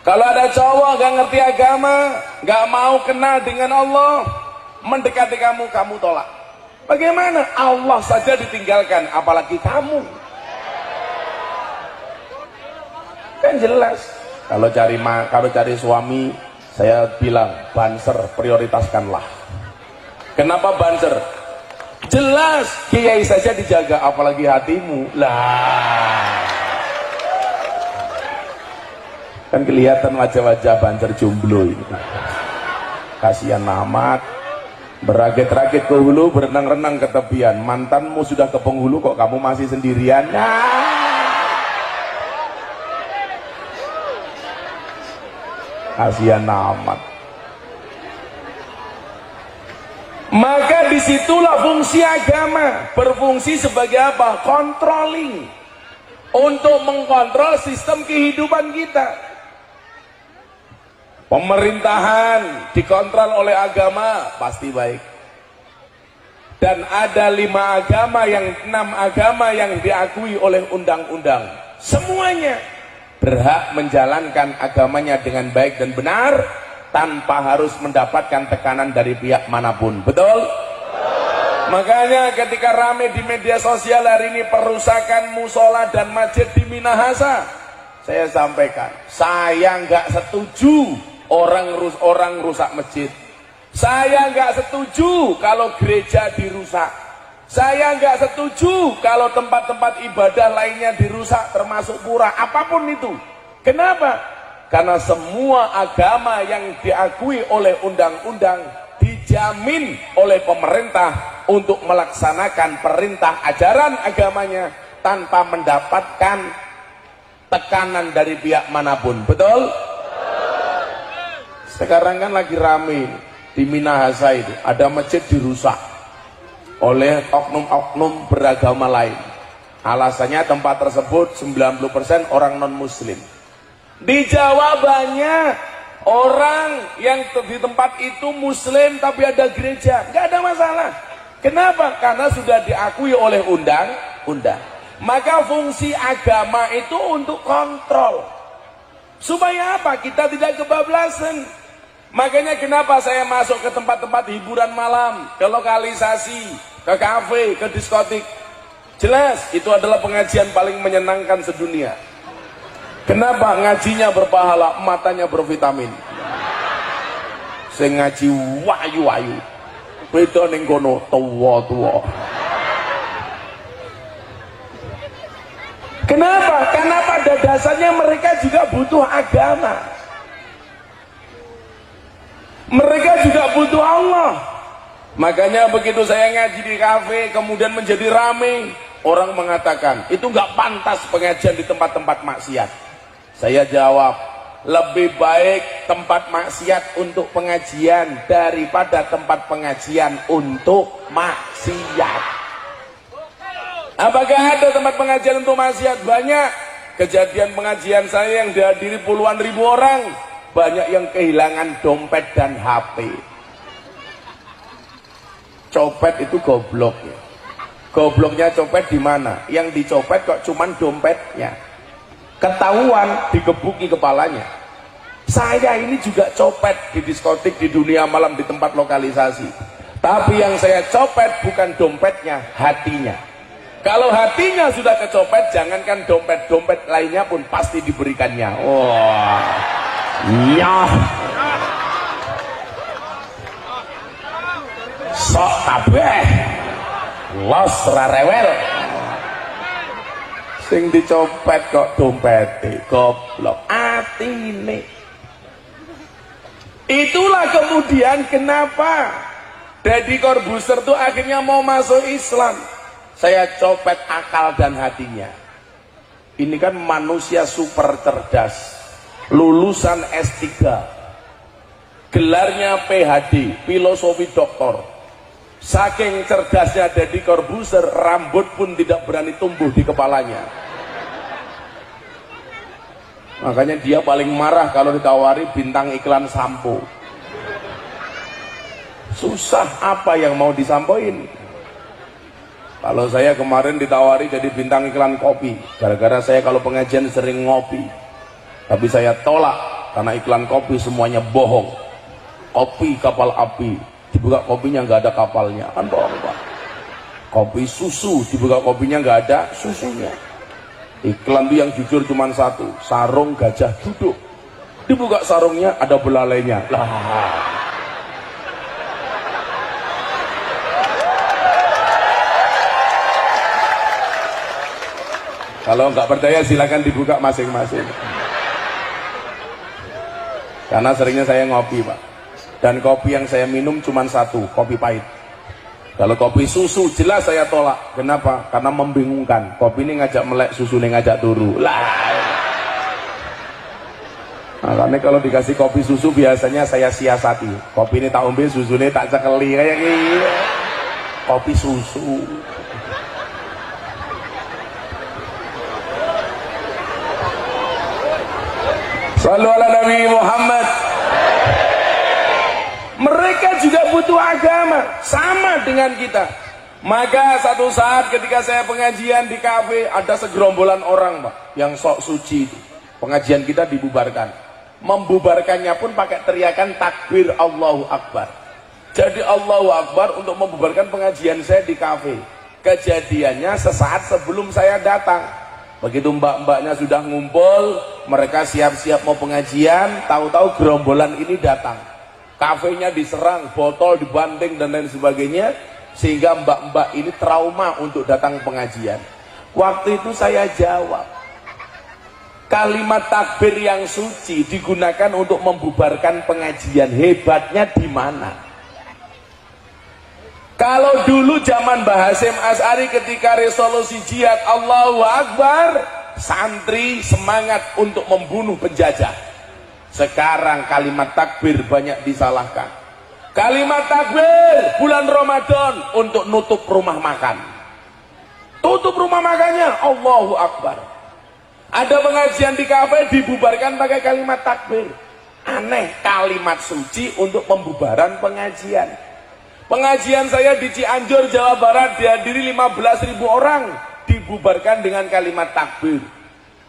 Kalau ada cowok gak ngerti agama, gak mau kenal dengan Allah, mendekati kamu, kamu tolak. Bagaimana? Allah saja ditinggalkan, apalagi kamu. Kan jelas. Kalau cari suami, saya bilang banser, prioritaskanlah. Kenapa banser? Jelas, kiai saja dijaga, apalagi hatimu. Lah, kan kelihatan wajah-wajah banser jomblo ini. Kasihan amat, beragit-ragit ke hulu, berenang-renang ke tepian. Mantanmu sudah ke penghulu, kok kamu masih sendirian? Kasihan amat. Maka disitulah fungsi agama, berfungsi sebagai apa? Controlling, untuk mengkontrol sistem kehidupan kita. Pemerintahan dikontrol oleh agama pasti baik. Dan ada 6 agama yang diakui oleh undang-undang. Semuanya berhak menjalankan agamanya dengan baik dan benar, tanpa harus mendapatkan tekanan dari pihak manapun. Betul? Makanya ketika rame di media sosial hari ini perusakan musola dan masjid di Minahasa, saya sampaikan, saya nggak setuju orang rusak masjid. Saya nggak setuju kalau gereja dirusak. Saya nggak setuju kalau tempat-tempat ibadah lainnya dirusak, termasuk pura, apapun itu. Kenapa? Karena semua agama yang diakui oleh undang-undang dijamin oleh pemerintah untuk melaksanakan perintah ajaran agamanya tanpa mendapatkan tekanan dari pihak manapun. Betul? Sekarang kan lagi rame di Minahasa itu, ada masjid dirusak oleh oknum-oknum beragama lain. Alasannya tempat tersebut 90% orang non muslim. Di Jawa banyak orang yang di tempat itu muslim tapi ada gereja, nggak ada masalah. Kenapa? Karena sudah diakui oleh undang-undang. Maka fungsi agama itu untuk kontrol. Supaya apa? Kita tidak kebablasan. Makanya kenapa saya masuk ke tempat-tempat hiburan malam, ke lokalisasi, ke kafe, ke diskotik. Jelas itu adalah pengajian paling menyenangkan sedunia. Kenapa? Ngajinya berpahala, matanya bervitamin. Saya ngaji wayu-wayu, beda ning kono tua-tua. Kenapa? Karena pada dasarnya mereka juga butuh agama. Mereka juga butuh Allah. Makanya begitu saya ngaji di kafe kemudian menjadi rame, orang mengatakan itu nggak pantas pengajian di tempat-tempat maksiat. Saya jawab, lebih baik tempat maksiat untuk pengajian daripada tempat pengajian untuk maksiat. Apakah ada tempat pengajian untuk maksiat? Banyak. Kejadian pengajian saya yang dihadiri puluhan ribu orang, banyak yang kehilangan dompet dan HP. Copet itu goblok ya. Gobloknya copet di mana? Yang dicopet kok cuman dompetnya. Ketahuan digebuki kepalanya. Saya ini juga copet di diskotik, di dunia malam, di tempat lokalisasi. Tapi yang saya copet bukan dompetnya, hatinya. Kalau hatinya sudah kecopet, jangankan dompet-dompet lainnya pun pasti diberikannya. Wah, iya. Sok kabeh, los rarewel. Sing dicopet kok dompete, goblok atine. Itulah kemudian kenapa Deddy Corbuzier tuh akhirnya mau masuk Islam. Saya copet akal dan hatinya. Ini kan manusia super cerdas, lulusan S3, gelarnya PhD, filosofi doktor. Saking cerdasnya Deddy Corbuzier, rambut pun tidak berani tumbuh di kepalanya. Makanya dia paling marah kalau ditawari bintang iklan sampo. Susah, apa yang mau disampoin? Kalau saya kemarin ditawari jadi bintang iklan kopi, gara-gara saya kalau pengajian sering ngopi. Tapi saya tolak, karena iklan kopi semuanya bohong. Kopi kapal api, dibuka kopinya nggak ada kapalnya, kan bohong Pak. Kopi susu, dibuka kopinya nggak ada susunya. Iklan itu yang jujur cuma satu, sarung gajah duduk, dibuka sarungnya ada belalainya lah. Kalau nggak percaya silakan dibuka masing-masing. Karena seringnya saya ngopi Pak, dan kopi yang saya minum cuma satu, kopi pahit. Kalau kopi susu jelas saya tolak. Kenapa? Karena membingungkan. Kopi ini ngajak melek, susu ini ngajak turu lah. Makanya kalau dikasih kopi susu biasanya saya siasati. Kopi ini tak ombe, susu ini tak cekeli kayak gini. Kopi susu. Shallu ala Nabi Muhammad. Mereka juga butuh agama sama dengan kita. Maka satu saat ketika saya pengajian di kafe, ada segerombolan orang Pak yang sok suci itu. Pengajian kita dibubarkan. Membubarkannya pun pakai teriakan takbir Allahu Akbar. Jadi Allahu Akbar untuk membubarkan pengajian saya di kafe. Kejadiannya sesaat sebelum saya datang. Begitu mbak-mbaknya sudah ngumpul, mereka siap-siap mau pengajian, tahu-tahu gerombolan ini datang. Kafenya diserang, botol dibanting dan lain sebagainya, sehingga mbak-mbak ini trauma untuk datang pengajian. Waktu itu saya jawab, kalimat takbir yang suci digunakan untuk membubarkan pengajian. Hebatnya di mana? Kalau dulu zaman Mbah Hasyim Asy'ari ketika resolusi jihad Allahu Akbar, santri semangat untuk membunuh penjajah. Sekarang kalimat takbir banyak disalahkan. Kalimat takbir bulan Ramadan untuk nutup rumah makan. Tutup rumah makannya Allahu Akbar. Ada pengajian di kafe dibubarkan pakai kalimat takbir. Aneh, kalimat suci untuk pembubaran pengajian. Pengajian saya di Cianjur, Jawa Barat dihadiri 15.000 orang, dibubarkan dengan kalimat takbir.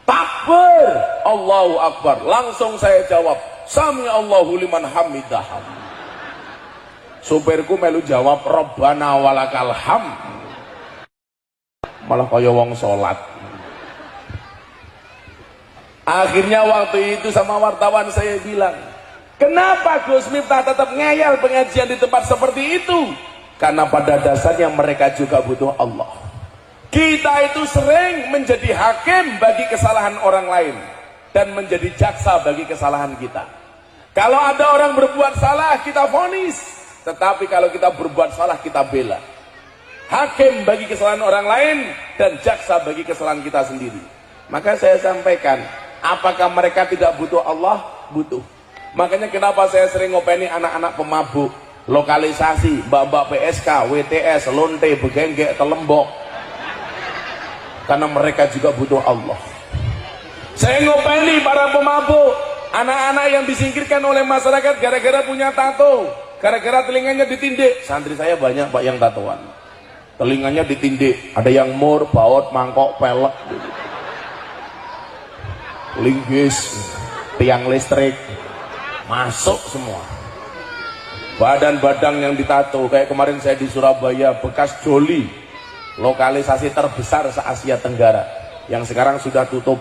Takbir, Allahu Akbar. Langsung saya jawab, Sami Allahu liman hamidah. Supirku melu jawab, Rabbana walakal hamd. Malah kaya wong sholat. Akhirnya waktu itu sama wartawan saya bilang, kenapa Gus Miftah tetap ngeyel pengajian di tempat seperti itu? Karena pada dasarnya mereka juga butuh Allah. Kita itu sering menjadi hakim bagi kesalahan orang lain dan menjadi jaksa bagi kesalahan kita. Kalau ada orang berbuat salah, kita vonis. Tetapi kalau kita berbuat salah, kita bela. Hakim bagi kesalahan orang lain dan jaksa bagi kesalahan kita sendiri. Maka saya sampaikan, apakah mereka tidak butuh Allah? Butuh. Makanya kenapa saya sering ngopeni anak-anak pemabuk, lokalisasi, mbak-mbak PSK, WTS, lonte, begenggek, telembok. Karena mereka juga butuh Allah. Saya ngopeni para pemabuk, anak-anak yang disingkirkan oleh masyarakat gara-gara punya tato, gara-gara telinganya ditindik. Santri saya banyak Pak yang tatoan. Telinganya ditindik, ada yang mur, baut, mangkok, pelek, linggis, tiang listrik, masuk semua. Badan-badan yang ditato, kayak kemarin saya di Surabaya, bekas Joli, lokalisasi terbesar se-Asia Tenggara, yang sekarang sudah tutup.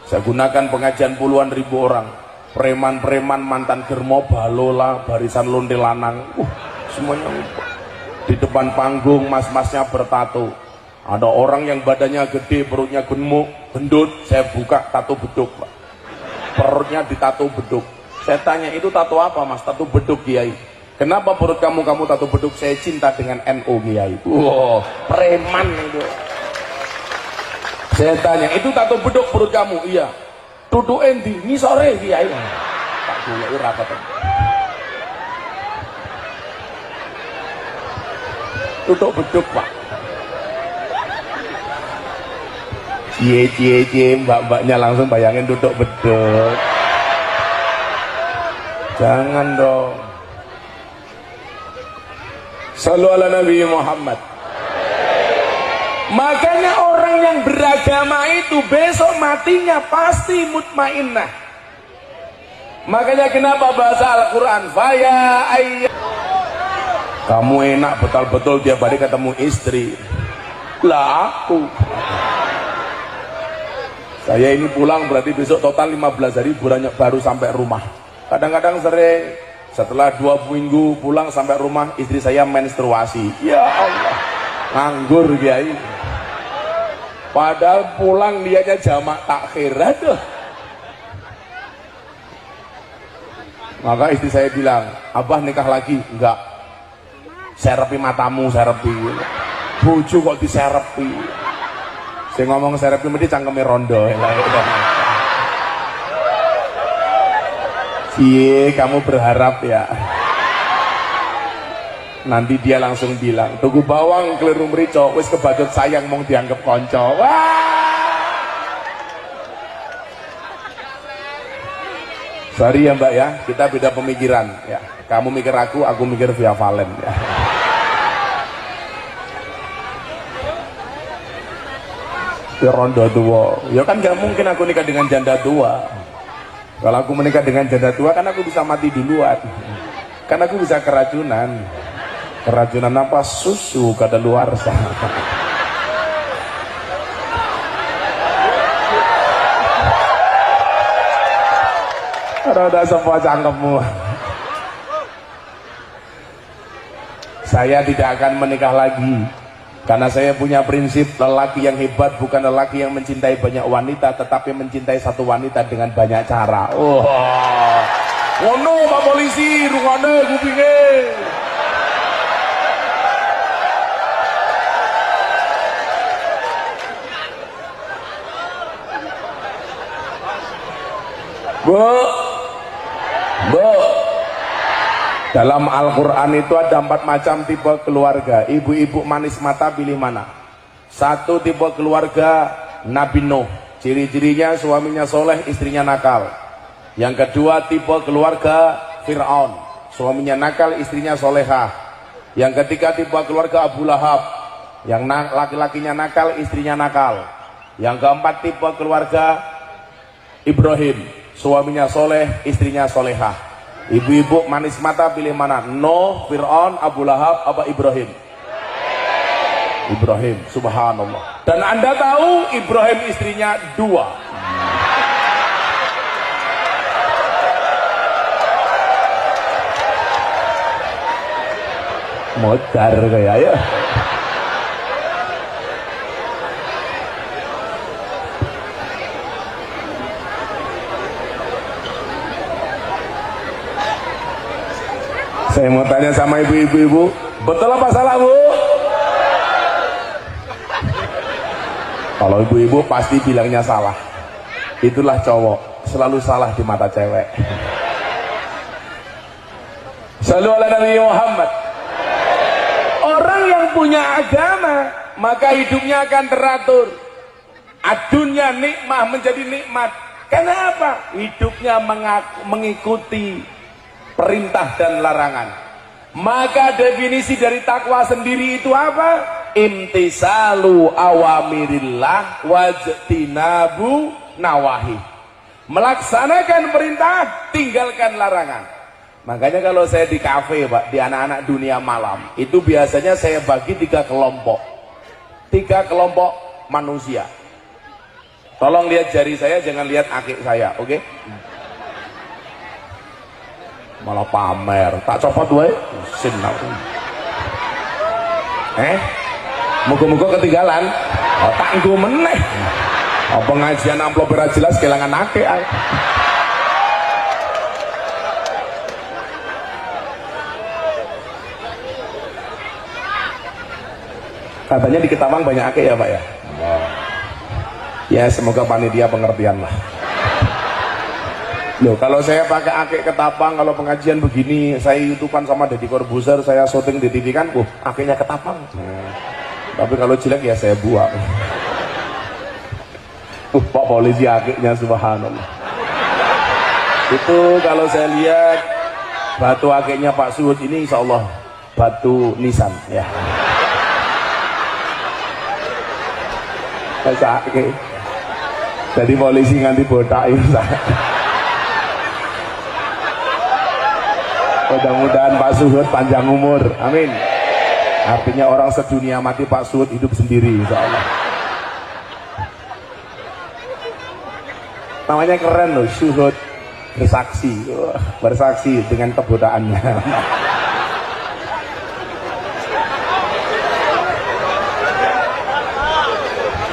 Saya gunakan pengajian puluhan ribu orang, preman-preman, mantan germo, balola, barisan lonte lanang, semuanya di depan panggung, mas-masnya bertato. Ada orang yang badannya gede, perutnya gemuk, gendut, saya buka tato beduk Pak. Perutnya ditato beduk. Saya tanya, itu tato apa Mas? Tato beduk Kiai. Kenapa perut kamu tato beduk? Saya cinta dengan NU Kiai. Wow, preman itu. Saya tanya, itu tato beduk perut kamu? Iya. Duduk endi? Ini sore Kiai. Tak boleh rapat. Duduk beduk Pak. Cie, mbak-mbaknya langsung bayangin duduk beduk. Jangan dong. Shallu ala Nabi Muhammad. Makanya orang yang beragama itu besok matinya pasti mutmainnah. Makanya kenapa bahasa Al-Quran faya ayya, kamu enak betul-betul tiap hari ketemu istri. Lah aku, saya ini pulang berarti besok total 15 hari baru sampai rumah. Kadang-kadang sering setelah 2 minggu pulang sampai rumah istri saya menstruasi. Ya Allah, nganggur Kiai. Padahal pulang lihatnya jamak takhir. Aduh. Maka istri saya bilang, Abah nikah lagi? Enggak. Serepi matamu, serepi. Bojo kok diserepi. Saya ngomong serepi mesti cangkeme rondo. Cie, kamu berharap ya. Nanti dia langsung bilang, tuku bawang keliru merico, wis kebadut sayang mong dianggap konco. Wah. Sorry ya Mbak ya, kita beda pemikiran ya. Kamu mikir aku mikir Via Valen ya. Ya rondo tua, ya kan gak mungkin aku nikah dengan janda tua. Kalau aku menikah dengan janda tua kan aku bisa mati duluan. Kan aku bisa keracunan. Keracunan apa? Susu kadaluarsa. Roda semua cangkemmu. Saya tidak akan menikah lagi karena saya punya prinsip, lelaki yang hebat bukan lelaki yang mencintai banyak wanita, tetapi mencintai satu wanita dengan banyak cara. Oh, ngono Pak Polisi, rungane kupinge. Bu, dalam Al-Quran itu ada 4 macam tipe keluarga. Ibu-ibu manis mata pilih mana? 1 tipe keluarga Nabi Nuh, ciri-cirinya suaminya soleh, istrinya nakal. Yang kedua tipe keluarga Fir'aun, suaminya nakal, istrinya solehah. Yang ketiga tipe keluarga Abu Lahab, yang laki-lakinya nakal, istrinya nakal. Yang keempat tipe keluarga Ibrahim, suaminya soleh, istrinya solehah. Ibu-ibu manis mata pilih mana? Nuh, Fir'aun, Abu Lahab, apa Ibrahim? Ibrahim, subhanallah. Dan Anda tahu Ibrahim istrinya 2. Modar kayak ya. Saya mau tanya sama ibu-ibu, betul apa salah Bu? Kalau ibu-ibu pasti bilangnya salah. Itulah cowok, selalu salah di mata cewek. Shallu ala Nabi Muhammad. Orang yang punya agama, maka hidupnya akan teratur. Adunya nikmah menjadi nikmat. Kenapa? Hidupnya mengikuti perintah dan larangan. Maka definisi dari takwa sendiri itu apa? Imtisalu awamirillah wajtinabu nawahi. Melaksanakan perintah, tinggalkan larangan. Makanya kalau saya di kafe Pak, di anak-anak dunia malam, itu biasanya saya bagi 3 kelompok. 3 kelompok manusia. Tolong lihat jari saya, jangan lihat akik saya, oke? Malah pamer, tak copot wae sin aku. Muga-muga ketinggalan. Oh, tak nggo meneh. Oh, pengajian amplop ora jelas kelangan akeh. Katanya di Ketapang banyak akeh ya Pak ya. Ya semoga panitia pengertian lah. Loh, kalau saya pakai akik Ketapang, kalau pengajian begini, saya youtubean sama Deddy Corbuzier, saya syuting di TV kan, akiknya Ketapang. Tapi kalau jelek ya saya buang. Pak Polisi akiknya subhanallah. Itu kalau saya lihat batu akiknya Pak Suhud ini insya Allah batu nisan ya. Saya akik. Jadi polisi nganti botak itu. Mudah-mudahan Pak Suhud panjang umur, amin. Artinya orang sedunia mati Pak Suhud hidup sendiri insya Allah. Namanya keren loh, Suhud bersaksi, bersaksi dengan kebodohannya.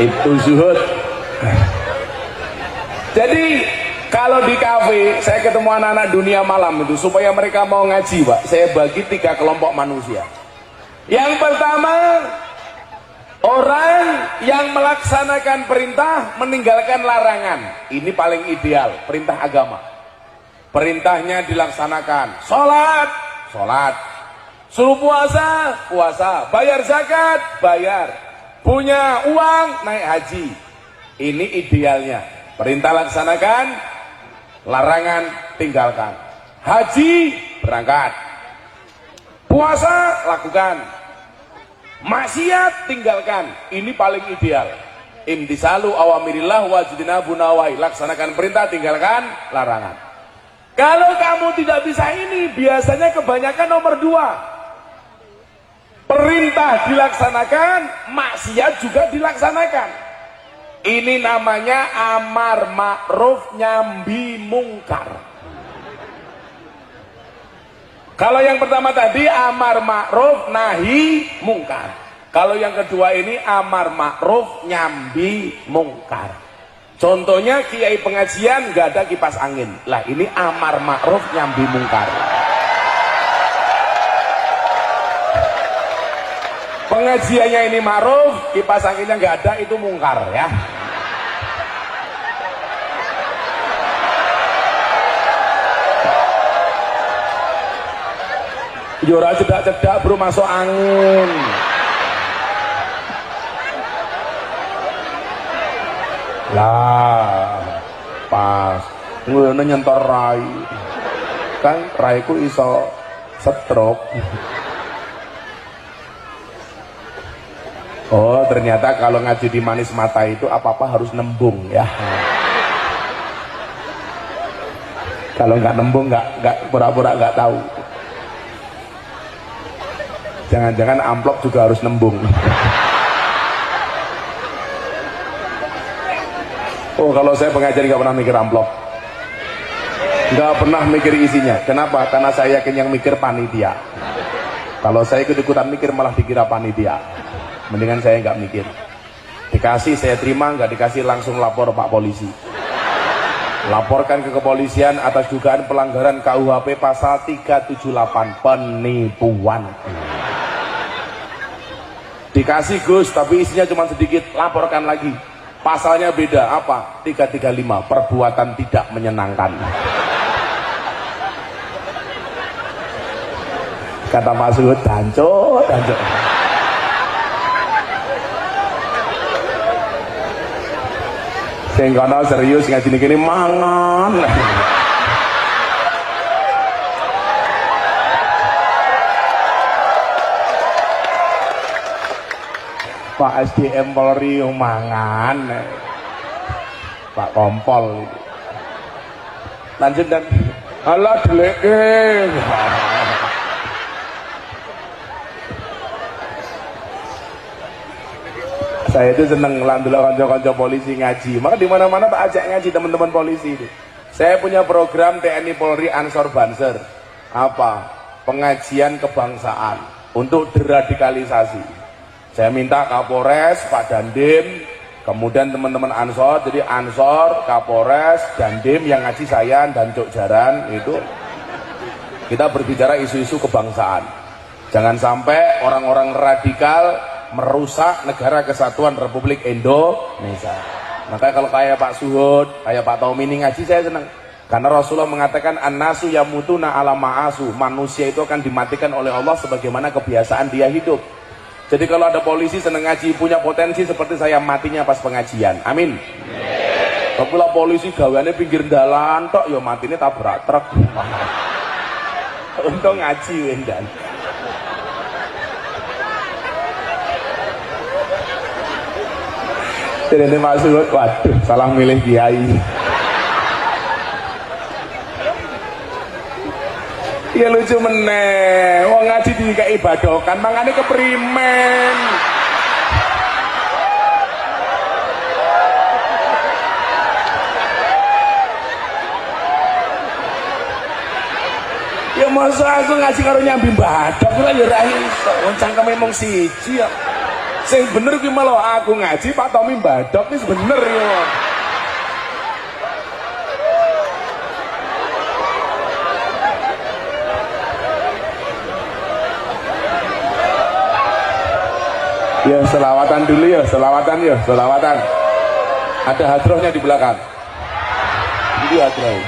Itu Suhud. Jadi kalau di kafe saya ketemu anak-anak dunia malam itu, supaya mereka mau ngaji Pak, saya bagi 3 kelompok manusia. Yang pertama, orang yang melaksanakan perintah, meninggalkan larangan. Ini paling ideal, perintah agama. Perintahnya dilaksanakan. Sholat, sholat. Suruh puasa, puasa. Bayar zakat, bayar. Punya uang, naik haji. Ini idealnya. Perintah laksanakan, larangan tinggalkan. Haji, berangkat. Puasa, lakukan. Maksiat, tinggalkan. Ini paling ideal. Imtisalu awamirillah wajidinabu nawahi. Laksanakan perintah, tinggalkan larangan. Kalau kamu tidak bisa ini, biasanya kebanyakan nomor 2. Perintah dilaksanakan, maksiat juga dilaksanakan. Ini namanya amar ma'ruf nyambi mungkar. Kalau yang pertama tadi amar ma'ruf nahi mungkar. Kalau yang kedua ini amar ma'ruf nyambi mungkar. Contohnya kiai pengajian nggak ada kipas angin. Lah ini amar ma'ruf nyambi mungkar. Pengajiannya ini ma'ruf, kipas anginnya nggak ada, itu mungkar ya. Yora cedak-cedak bro, masuk angin. Lah pas ngono nyentor rai kan, raiku iso stroke. Oh ternyata kalau ngaji di manis mata itu apa-apa harus nembung ya. Kalau nggak nembung nggak pura-pura nggak tahu. Jangan-jangan amplop juga harus nembung. Oh kalau saya pengajar nggak pernah mikir amplop, nggak pernah mikir isinya. Kenapa? Karena saya yakin yang mikir panitia. Kalau saya ikut-ikutan mikir malah dikira panitia. Mendingan saya nggak mikir. Dikasih saya terima, nggak dikasih langsung lapor Pak Polisi. Laporkan ke kepolisian atas dugaan pelanggaran KUHP pasal 378 penipuan. Dikasih Gus tapi isinya cuma sedikit, laporkan lagi. Pasalnya beda, apa? 335 perbuatan tidak menyenangkan. Kata Pak Suhud, dancot. Sing kono serius ngaji niki mangan. Pak SDM Polri mangan. Pak Kompol. Lanjut dan alah deleke. Saya itu seneng ngelandelok kanca-kanca polisi ngaji. Maka di mana-mana tak ajak ngaji teman-teman polisi itu. Saya punya program TNI Polri Ansor Banser. Apa? Pengajian kebangsaan untuk deradikalisasi. Saya minta Kapolres, Pak Dandim, kemudian teman-teman Ansor, jadi Ansor, Kapolres, Dandim yang ngaji saya dan Cuk Jaran itu. Kita berbicara isu-isu kebangsaan. Jangan sampai orang-orang radikal merusak negara kesatuan Republik Indonesia. Maka kalau kayak Pak Suhud, kayak Pak Tomini ngaji saya senang. Karena Rasulullah mengatakan an-nasu yamutuna ala ma'asu. Manusia itu akan dimatikan oleh Allah sebagaimana kebiasaan dia hidup. Jadi kalau ada polisi senang ngaji, punya potensi seperti saya matinya pas pengajian. Amin. Kalau polisi gaweane pinggir dalan tok ya matine tabrak truk. Untung ngaji wendan. Jadi ini maksud, waduh salah milih kiai. Ya lucu meneh. Wong ngaji dikai badokan mangane keprimen. Ya masa aku ngaji karo nyambi badok kuwi ya ora iso. Wong cangkeme mung siji ya. Sing bener kuwi malah aku ngaji Pak Tommy badok wis bener ya. Ya selawatan dulu ya, selawatan ya, selawatan. Ada hadrohnya di belakang. Ini hadroh.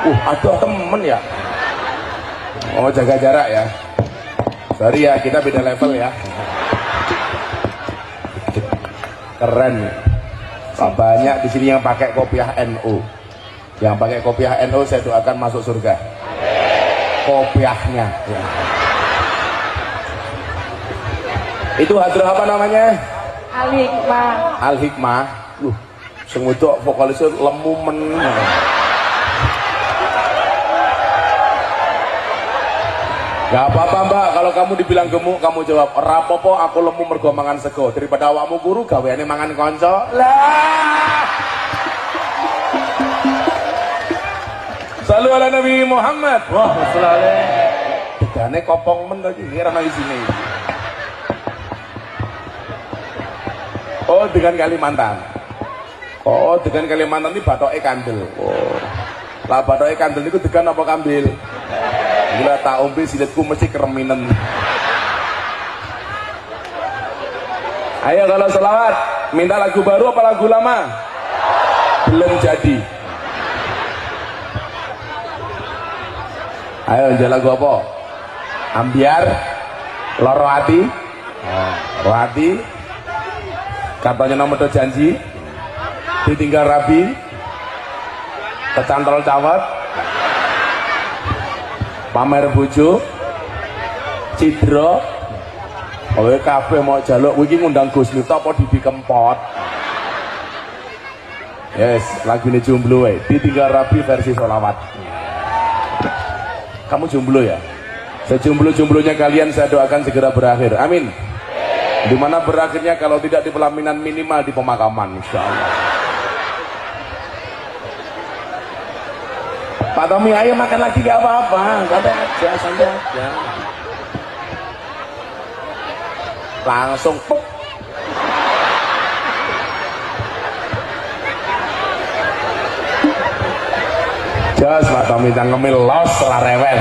Ada temen ya. Oh jaga jarak ya. Sorry ya, kita beda level ya. Keren. Banyak di sini yang pakai kopiah NU. Yang pakai kopiah NU saya doakan masuk surga. Kopiahnya. Ya. Itu hadroh apa namanya? Al-Hikmah. Al-Hikmah. Sing wedok vokalisnya lemu men. Gak apa-apa mbak, kalau kamu dibilang gemuk kamu jawab rapopo aku lemu mergo mangan sego daripada awakmu guru gaweane mangan konco lah. Salu ala Nabi Muhammad. Wah selalu degane kopong men lagi kira nang sini. Oh dengan Kalimantan. Oh dengan Kalimantan ini batoke kandel. Oh lah batoke kandel itu degan apa kambil? Gila tak ombe silitku mesti kereminen. Ayo kalau selawat minta lagu baru apa lagu lama? Belum jadi. Ayo jalan lagu apa? Ambiar, loro hati, loro hati. Katanya nomor janji, ditinggal rabi, kecantol cawat. Pamer bojo cidra kowe kabeh mau jaluk iki ngundang Gus Miftah apa Didi Kempot. Yes lagune jomblo wae ditinggal rabi versi sholawat. Kamu jomblo ya? Sejomblo-jomblonya kalian saya doakan segera berakhir amin. Dimana berakhirnya kalau tidak di pelaminan minimal di pemakaman insyaallah. Pak Tommy ayo makan lagi gak apa-apa, santai aja, santai aja. Langsung puk. Jos Pak Tommy cangkeme los ora rewel.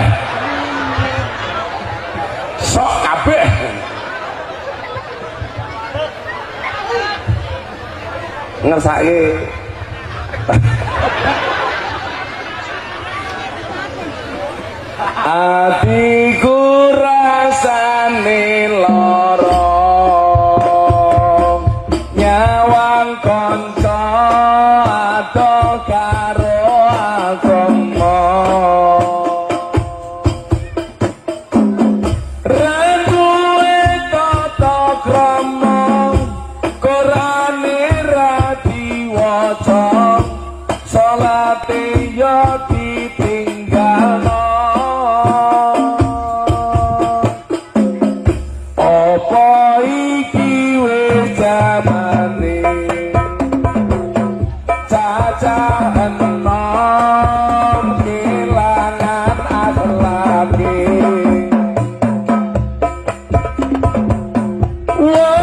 Sok kabeh. Ngersake atiku rasane lara nyawang kanca ado karo agama randuwe tata krama Qurane ra diwaca salate ya ditinggalno. Whoa!